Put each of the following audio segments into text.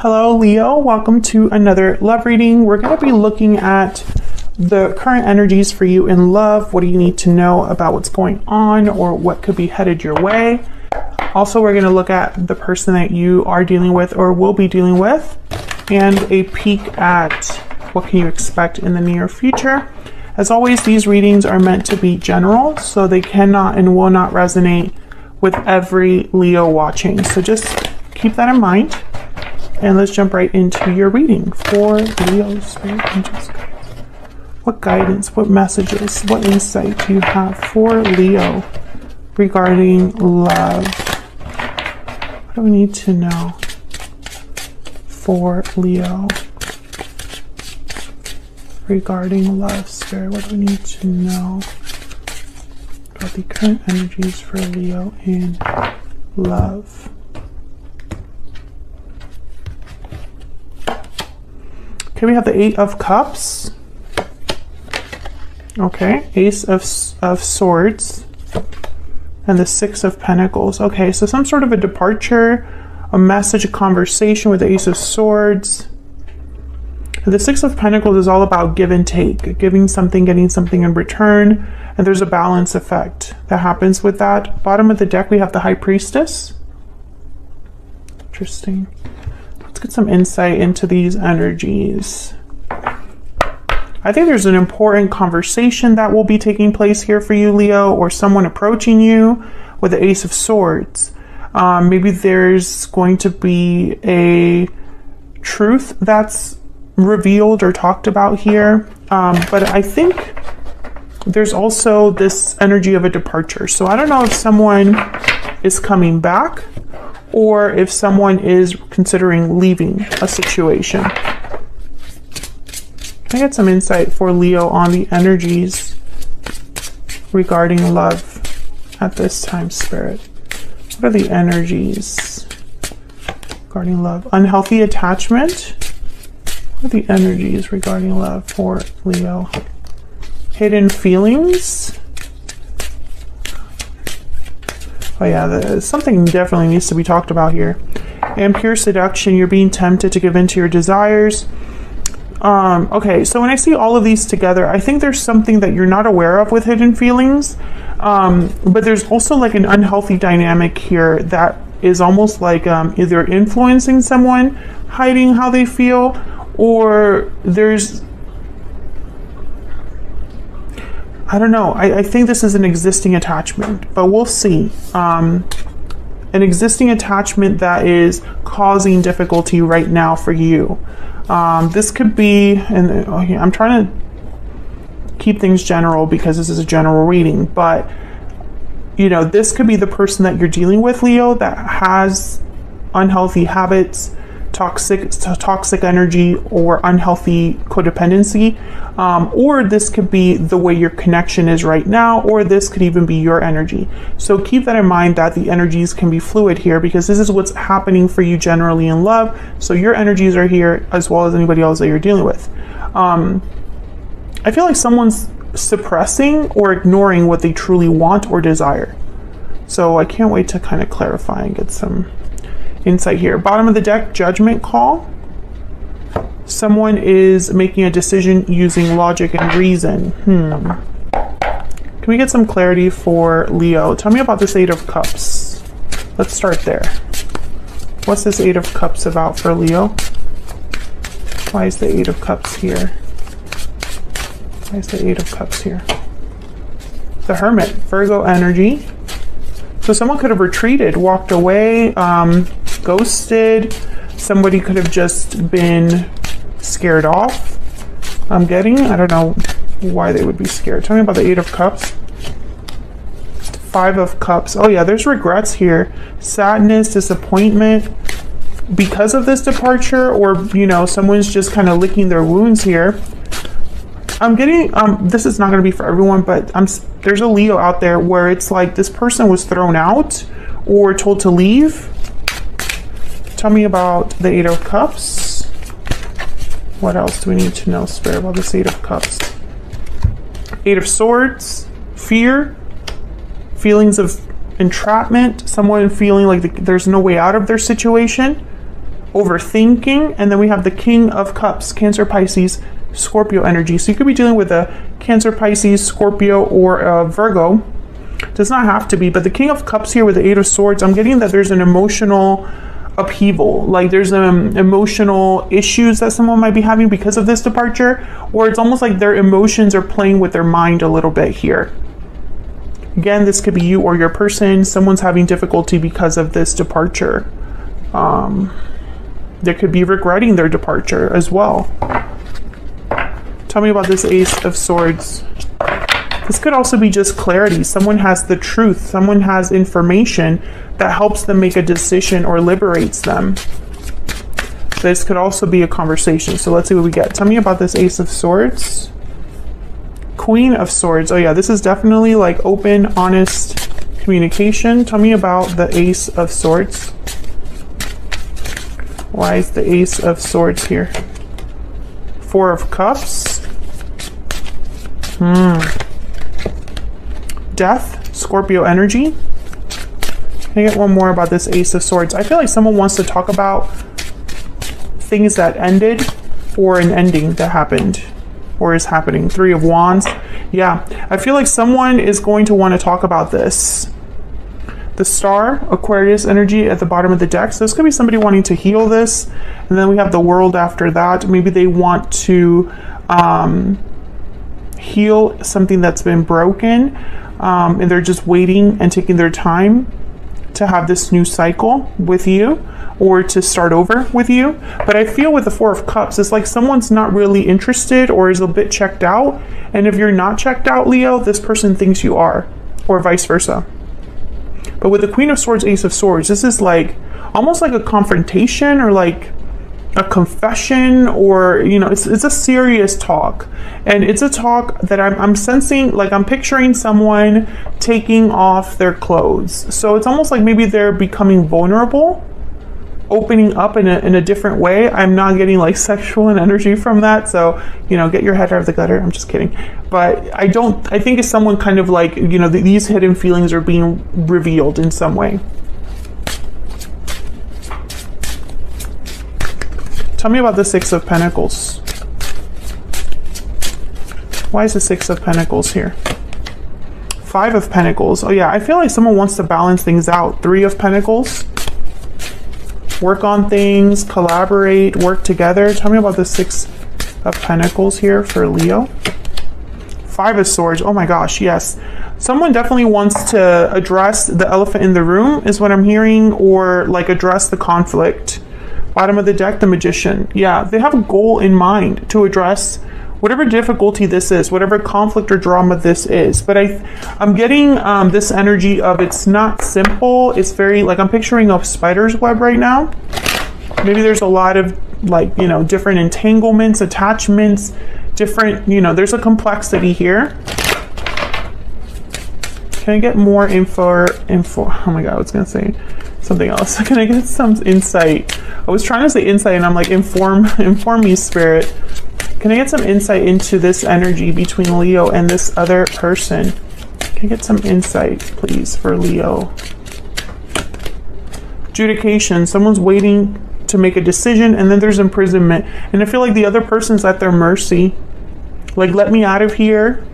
Hello, Leo. Welcome to another love reading. We're going to be looking at the current energies for you in love. What do you need to know about what's going on or what could be headed your way? Also, we're going to look at the person that you are dealing with or will be dealing with and a peek at what can you expect in the near future. As always, these readings are meant to be general, so they cannot and will not resonate with every Leo watching. So just keep that in mind. And let's jump right into your reading for Leo, Spirit, Angels, guides. What guidance, what messages, what insight do you have for Leo regarding love? What do we need to know for Leo regarding love, Spirit? What do we need to know about the current energies for Leo in love? Okay, we have the Eight of Cups. Okay, Ace of Swords. And the Six of Pentacles. Okay, so some sort of a departure, a message, a conversation with the Ace of Swords. And the Six of Pentacles is all about give and take, giving something, getting something in return. And there's a balance effect that happens with that. Bottom of the deck, we have the High Priestess. Interesting. Let's get some insight into these energies. I think there's an important conversation that will be taking place here for you, Leo, or someone approaching you with the Ace of Swords. Maybe there's going to be a truth that's revealed or talked about here. But I think there's also this energy of a departure. So I don't know if someone is coming back or if someone is considering leaving a situation. Can I get some insight for Leo on the energies regarding love at this time, Spirit? What are the energies regarding love? Unhealthy attachment. What are the energies regarding love for Leo? Hidden feelings. Oh yeah, something definitely needs to be talked about here. And pure seduction, you're being tempted to give in to your desires. Okay, so when I see all of these together, I think there's something that you're not aware of with hidden feelings. But there's also like an unhealthy dynamic here that is almost like either influencing someone, hiding how they feel, or there's, I don't know. I think this is an existing attachment, but we'll see. An existing attachment that is causing difficulty right now for you. This could be, and I'm trying to keep things general because this is a general reading, but you know, this could be the person that you're dealing with, Leo, that has unhealthy habits, toxic energy, or unhealthy codependency, or this could be the way your connection is right now, or this could even be your energy. So keep that in mind, that the energies can be fluid here, because this is what's happening for you generally in love. So your energies are here as well as anybody else that you're dealing with. I feel like someone's suppressing or ignoring what they truly want or desire. So I can't wait to kind of clarify and get some insight here. Bottom of the deck, judgment call. Someone is making a decision using logic and reason. Can we get some clarity for Leo? Tell me about this Eight of Cups. Let's start there. What's this Eight of Cups about for Leo? Why is the Eight of Cups here? Why is the Eight of Cups here? The Hermit, Virgo energy. So someone could have retreated, walked away, ghosted. Somebody could have just been scared off. I don't know why they would be scared. Tell me about the Eight of Cups. Five of Cups. Oh yeah, there's regrets here. Sadness, disappointment because of this departure, or you know, someone's just kind of licking their wounds here. I'm getting, this is not going to be for everyone, but there's a Leo out there where it's like this person was thrown out or told to leave. Tell me about the Eight of Cups. What else do we need to know, Spirit, about this Eight of Cups? Eight of Swords, fear, feelings of entrapment, someone feeling like there's no way out of their situation. overthinking. And then we have the King of Cups, Cancer, Pisces, Scorpio energy. So you could be dealing with a Cancer, Pisces, Scorpio, or a Virgo. Does not have to be, but the King of Cups here with the Eight of Swords, I'm getting that there's an emotional upheaval, like there's emotional issues that someone might be having because of this departure, or it's almost like their emotions are playing with their mind a little bit here. Again, this could be you or your person. Someone's having difficulty because of this departure. They could be regretting their departure as well. Tell me about this Ace of Swords. This could also be just clarity. Someone has the truth. Someone has information that helps them make a decision or liberates them. This could also be a conversation. So let's see what we get. Tell me about this Ace of Swords. Queen of Swords. Oh yeah, this is definitely like open, honest communication. Tell me about the Ace of Swords. Why is the Ace of Swords here? Four of Cups. Death, Scorpio energy. Can I get one more about this Ace of Swords? I feel like someone wants to talk about things that ended or an ending that happened or is happening. Three of Wands. Yeah, I feel like someone is going to want to talk about this. The Star, Aquarius energy at the bottom of the deck. So this could be somebody wanting to heal this. And then we have the World after that. Maybe they want to heal something that's been broken. And they're just waiting and taking their time to have this new cycle with you or to start over with you. But I feel with the Four of Cups, it's like someone's not really interested or is a bit checked out. And if you're not checked out, Leo, this person thinks you are, or vice versa. But with the Queen of Swords, Ace of Swords, this is like almost like a confrontation or like a confession, or you know, it's a serious talk. And it's a talk that I'm sensing, like I'm picturing someone taking off their clothes. So it's almost like maybe they're becoming vulnerable, opening up in a different way. I'm not getting like sexual and energy from that, so you know, get your head out of the gutter. I'm just kidding. But I think it's someone kind of like, you know, these hidden feelings are being revealed in some way. Tell me about the Six of Pentacles. Why is the Six of Pentacles here? Five of Pentacles. Oh yeah, I feel like someone wants to balance things out. Three of Pentacles. Work on things, collaborate, work together. Tell me about the Six of Pentacles here for Leo. Five of Swords. Oh my gosh, yes. Someone definitely wants to address the elephant in the room is what I'm hearing, or like address the conflict. Bottom of the deck, the Magician. Yeah, they have a goal in mind to address whatever difficulty this is, whatever conflict or drama this is. But I'm getting this energy of it's not simple. It's very, like I'm picturing a spider's web right now. Maybe there's a lot of like, you know, different entanglements, attachments, different, you know, there's a complexity here. Can I get more info? Oh my God, I was gonna say something else. Can I get some insight? I was trying to say insight and I'm like, inform me, Spirit. Can I get some insight into this energy between Leo and this other person? Can I get some insight, please, for Leo? Adjudication. Someone's waiting to make a decision, and then there's imprisonment. And I feel like the other person's at their mercy. Like, let me out of here.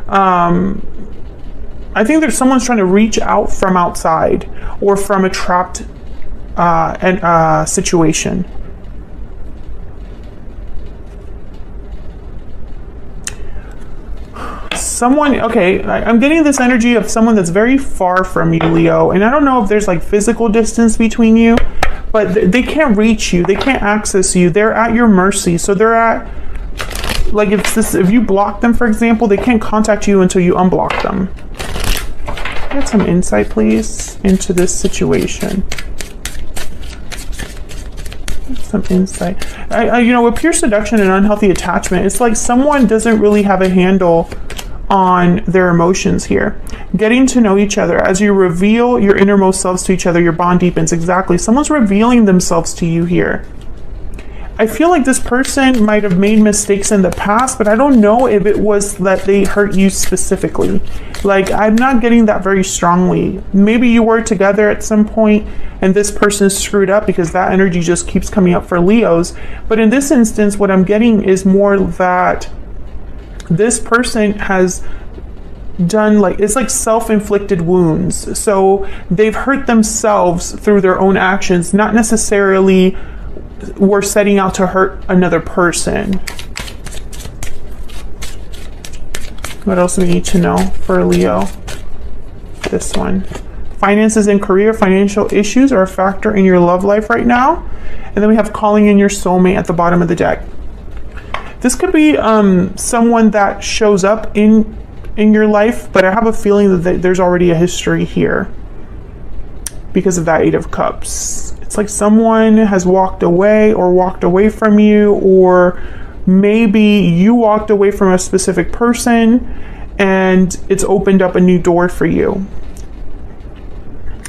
I think there's someone's trying to reach out from outside or from a trapped situation. Someone, okay, I'm getting this energy of someone that's very far from you, Leo. And I don't know if there's like physical distance between you, but they can't reach you. They can't access you. They're at your mercy. So they're at, like if you block them, for example, they can't contact you until you unblock them. Get some insight, please, into this situation. Some insight. You know, with pure seduction and unhealthy attachment, it's like someone doesn't really have a handle on their emotions here. Getting to know each other. As you reveal your innermost selves to each other, your bond deepens. Exactly. Someone's revealing themselves to you here. I feel like this person might have made mistakes in the past, but I don't know if it was that they hurt you specifically. Like, I'm not getting that very strongly. Maybe you were together at some point and this person is screwed up, because that energy just keeps coming up for Leos. But in this instance, what I'm getting is more that this person has done, like, it's like self-inflicted wounds. So they've hurt themselves through their own actions, not necessarily were setting out to hurt another person. What else do we need to know for Leo? This one. Finances and career, financial issues are a factor in your love life right now. And then we have calling in your soulmate at the bottom of the deck. This could be someone that shows up in your life, but I have a feeling that there's already a history here because of that Eight of Cups. It's like someone has walked away or walked away from you, or maybe you walked away from a specific person and it's opened up a new door for you.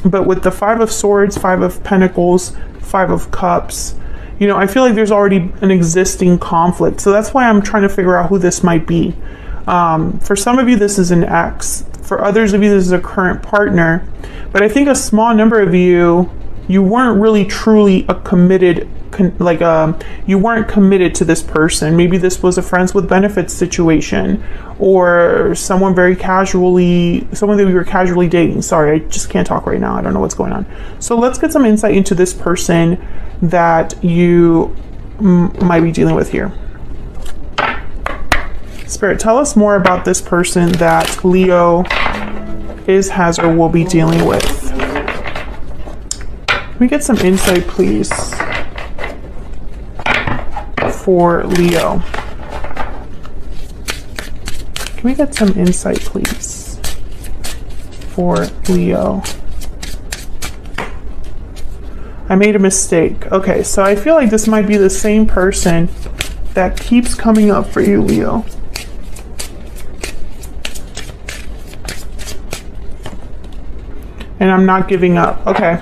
But with the Five of Swords, Five of Pentacles, Five of Cups, you know, I feel like there's already an existing conflict. So that's why I'm trying to figure out who this might be. For some of you, this is an ex. For others of you, this is a current partner. But I think a small number of you weren't really truly a committed, you weren't committed to this person. Maybe this was a friends with benefits situation, or someone that we were casually dating. Sorry, I just can't talk right now. I don't know what's going on. So let's get some insight into this person that you might be dealing with here. Spirit, tell us more about this person that Leo is, has, or will be dealing with. Can we get some insight, please, for Leo? Can we get some insight, please, for Leo? I made a mistake. Okay, so I feel like this might be the same person that keeps coming up for you, Leo. And I'm not giving up. Okay.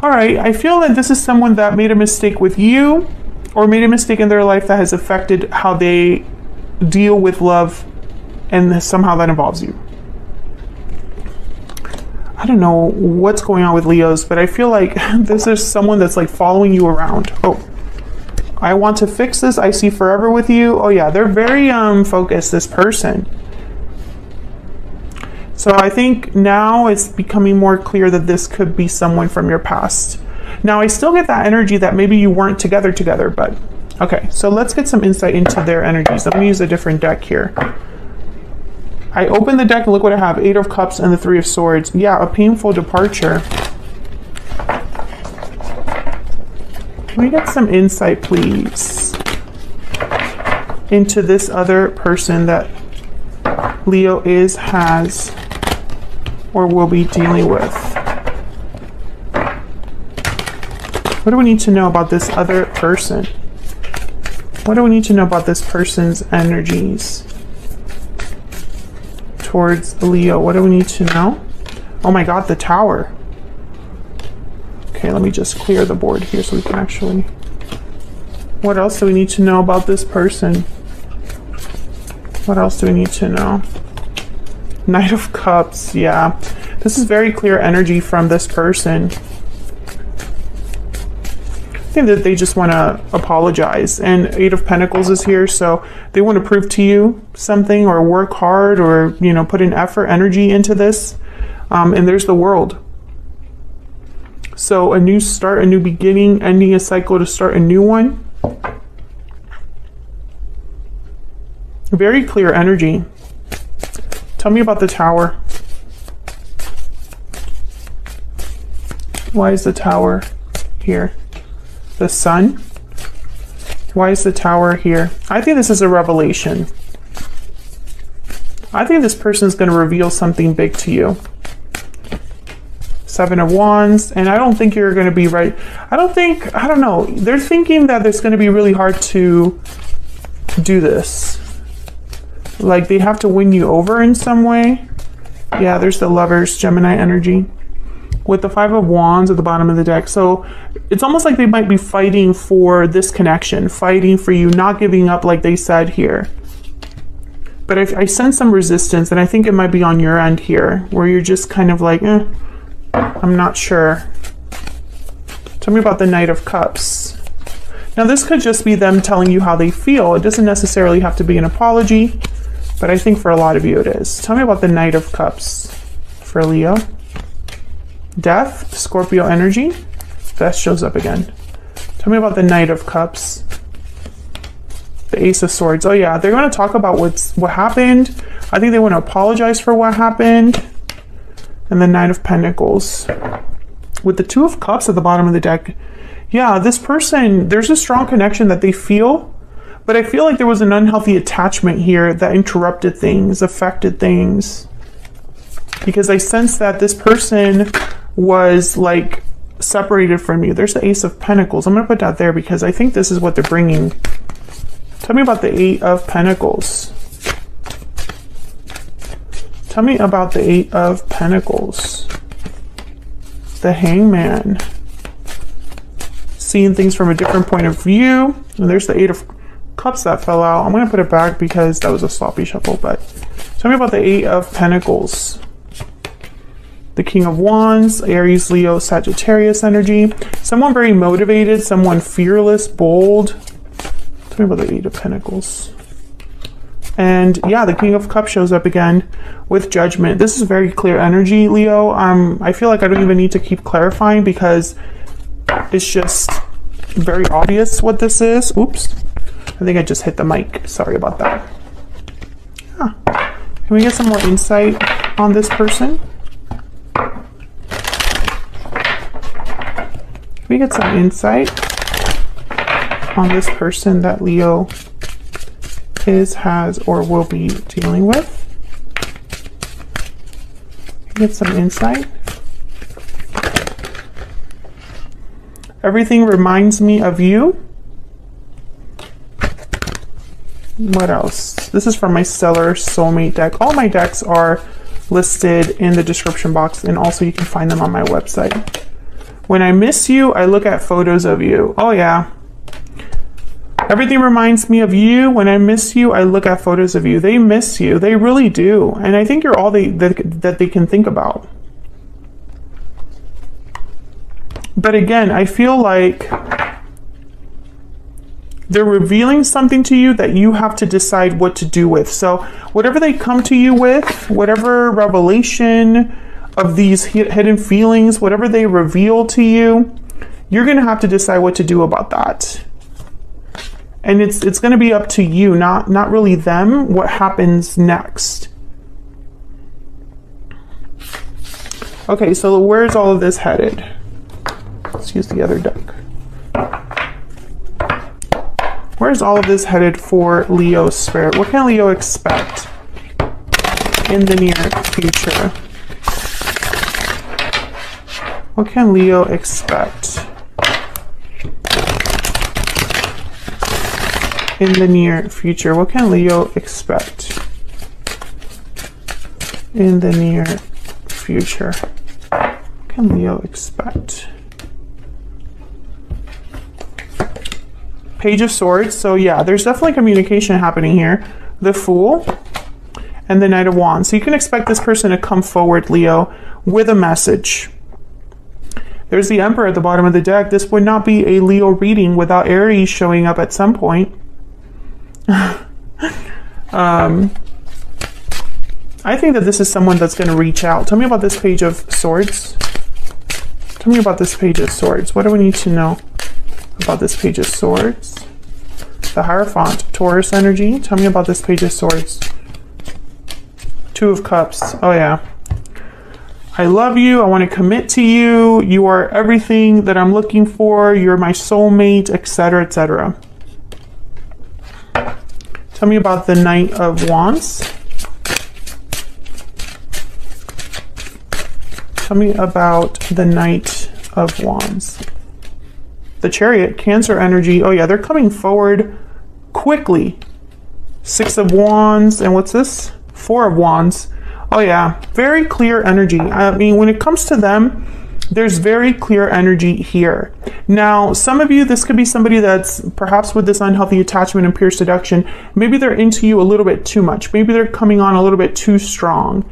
All right. I feel that this is someone that made a mistake with you, or made a mistake in their life that has affected how they deal with love, and somehow that involves you. I don't know what's going on with Leos, but I feel like this is someone that's like following you around. Oh, I want to fix this. I see forever with you. Oh yeah, they're very focused, this person. So I think now it's becoming more clear that this could be someone from your past. Now I still get that energy that maybe you weren't together, but okay. So let's get some insight into their energies. I'm gonna use a different deck here. I open the deck and look what I have. Eight of Cups and the Three of Swords. Yeah, a painful departure. Can we get some insight, please, into this other person that Leo is, has, or will be dealing with? What do we need to know about this other person? What do we need to know about this person's energies towards Leo? What do we need to know? Oh my God, the Tower. Okay, let me just clear the board here so we can actually... What else do we need to know about this person? What else do we need to know? Knight of Cups, yeah. This is very clear energy from this person. I think that they just want to apologize. And Eight of Pentacles is here, so they want to prove to you something, or work hard, or, you know, put an effort, energy into this. And there's the World. So a new start, a new beginning, ending a cycle to start a new one. Very clear energy. Tell me about the Tower. Why is the Tower here? The Sun? Why is the Tower here? I think this is a revelation. I think this person is going to reveal something big to you. Seven of Wands, and I don't think you're going to be right. I don't know. They're thinking that it's going to be really hard to do this. Like they have to win you over in some way. Yeah, there's the Lovers, Gemini energy. with the Five of Wands at the bottom of the deck. So it's almost like they might be fighting for this connection, fighting for you, not giving up like they said here. But I sense some resistance, and I think it might be on your end here, where you're just kind of like, I'm not sure. Tell me about the Knight of Cups. Now this could just be them telling you how they feel. It doesn't necessarily have to be an apology, but I think for a lot of you it is. Tell me about the Knight of Cups for Leo. Death, Scorpio energy. Death shows up again. Tell me about the Knight of Cups. The Ace of Swords. Oh yeah, they're going to talk about what happened. I think they want to apologize for what happened. And the Knight of Pentacles. With the Two of Cups at the bottom of the deck. Yeah, this person, there's a strong connection that they feel, but I feel like there was an unhealthy attachment here that interrupted things, affected things. Because I sense that this person was like separated from you. There's the Ace of Pentacles. I'm going to put that there because I think this is what they're bringing. Tell me about the Eight of Pentacles. Tell me about the Eight of Pentacles. The Hangman. Seeing things from a different point of view. And there's the Eight of Cups that fell out. I'm going to put it back because that was a sloppy shuffle. But tell me about the Eight of Pentacles. The King of Wands, Aries, Leo, Sagittarius energy. Someone very motivated, someone fearless, bold. Tell me about the Eight of Pentacles. And yeah, the King of Cups shows up again with Judgment. This is very clear energy, Leo. I feel like I don't even need to keep clarifying because it's just very obvious what this is. Oops. I think I just hit the mic. Sorry about that. Yeah. Can we get some more insight on this person? Can we get some insight on this person that Leo is, has, or will be dealing with? Get some insight. Everything reminds me of you. What else? This is from my Stellar Soulmate deck. All my decks are listed in the description box, and also you can find them on my website. When I miss you, I look at photos of you. Oh yeah. Everything reminds me of you. When I miss you, I look at photos of you. They miss you. They really do. And I think you're all that they can think about. But again, I feel like they're revealing something to you that you have to decide what to do with. So whatever they come to you with, whatever revelation of these hidden feelings, whatever they reveal to you, you're going to have to decide what to do about that. And it's going to be up to you, not really them, what happens next. Okay, so where's all of this headed? Let's use the other deck. Where's all of this headed for Leo's spirit? What can Leo expect in the near future? What can Leo expect in the near future? What can Leo expect in the near future? What can Leo expect? Page of Swords. So yeah, there's definitely communication happening here. The Fool and the Knight of Wands. So you can expect this person to come forward, Leo, with a message. There's the Emperor at the bottom of the deck. This would not be a Leo reading without Aries showing up at some point. I think that this is someone that's going to reach out. Tell me about this Page of Swords. Tell me about this Page of Swords. What do we need to know about this Page of Swords? The Hierophant, Taurus energy. Tell me about this Page of Swords. Two of Cups. Oh yeah. I love you. I want to commit to you. You are everything that I'm looking for. You're my soulmate, etc., etc. Tell me about the Knight of Wands. Tell me about the Knight of Wands. The Chariot, Cancer energy. Oh yeah, they're coming forward quickly. Six of Wands, and what's this? Four of Wands. Oh yeah, very clear energy. I mean, when it comes to them, There's very clear energy here. Now, some of you, this could be somebody that's perhaps with this unhealthy attachment and pure seduction. Maybe they're into you a little bit too much. Maybe they're coming on a little bit too strong.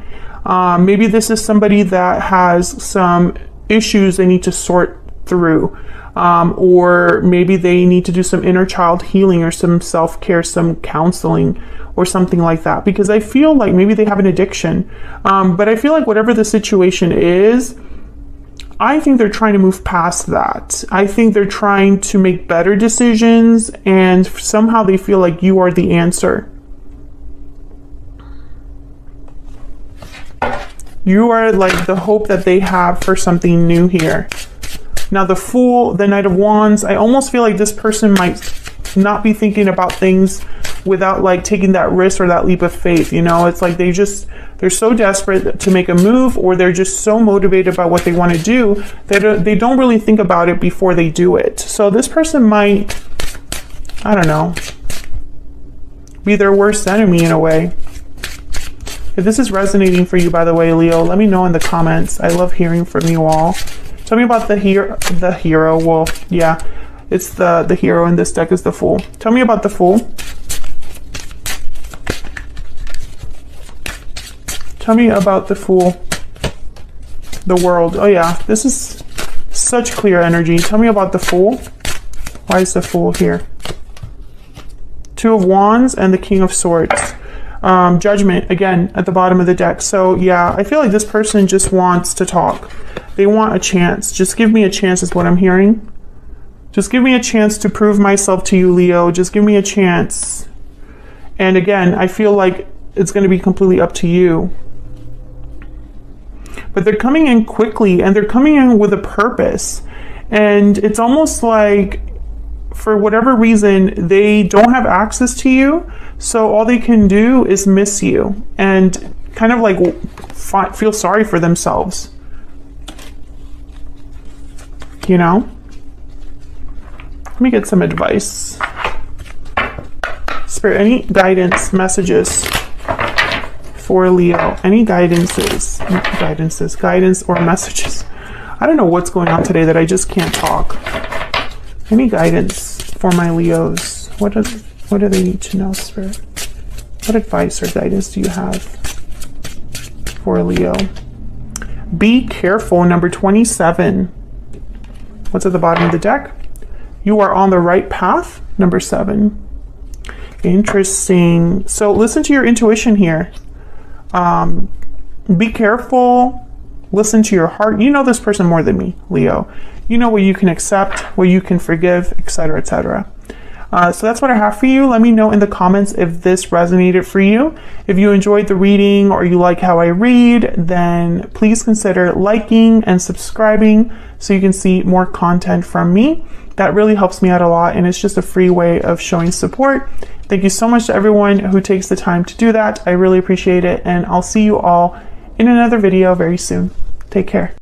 Maybe this is somebody that has some issues they need to sort through. Or maybe they need to do some inner child healing or some self-care, some counseling or something like that. Because I feel like maybe they have an addiction. But I feel like whatever the situation is, I think they're trying to move past that. I think they're trying to make better decisions, and somehow they feel like you are the answer. You are like the hope that they have for something new here. Now the Fool, the Knight of Wands, I almost feel like this person might not be thinking about things without like taking that risk or that leap of faith. You know, it's like they're so desperate to make a move, or they're just so motivated by what they want to do that they don't really think about it before they do it. So this person might, I don't know, be their worst enemy in a way. If this is resonating for you, by the way, Leo, let me know in the comments. I love hearing from you all. Tell me about the hero. Well, yeah, it's the hero in this deck is the Fool. Tell me about the Fool. Tell me about the Fool. The World. Oh yeah, this is such clear energy. Tell me about the Fool. Why is the Fool here? Two of Wands and the King of Swords. Judgment, again, at the bottom of the deck. So yeah, I feel like this person just wants to talk. They want a chance. Just give me a chance is what I'm hearing. Just give me a chance to prove myself to you, Leo. Just give me a chance. And again, I feel like it's going to be completely up to you. But they're coming in quickly, and they're coming in with a purpose. And it's almost like, for whatever reason, they don't have access to you. So all they can do is miss you and kind of like feel sorry for themselves. You know? Let me get some advice. Spirit, any guidance, messages for Leo? Any guidance or messages? I don't know what's going on today that I just can't talk. Any guidance for my Leos? What do they need to know, Spirit? What advice or guidance do you have for Leo? Be careful, number 27. What's at the bottom of the deck? You are on the right path, number 7. Interesting. So listen to your intuition here. Be careful. Listen to your heart. You know this person more than me, Leo. You know what you can accept, what you can forgive, etc., etc. So that's what I have for you. Let me know in the comments if this resonated for you. If you enjoyed the reading or you like how I read, then please consider liking and subscribing so you can see more content from me. That really helps me out a lot, and it's just a free way of showing support. Thank you so much to everyone who takes the time to do that. I really appreciate it, and I'll see you all in another video very soon. Take care.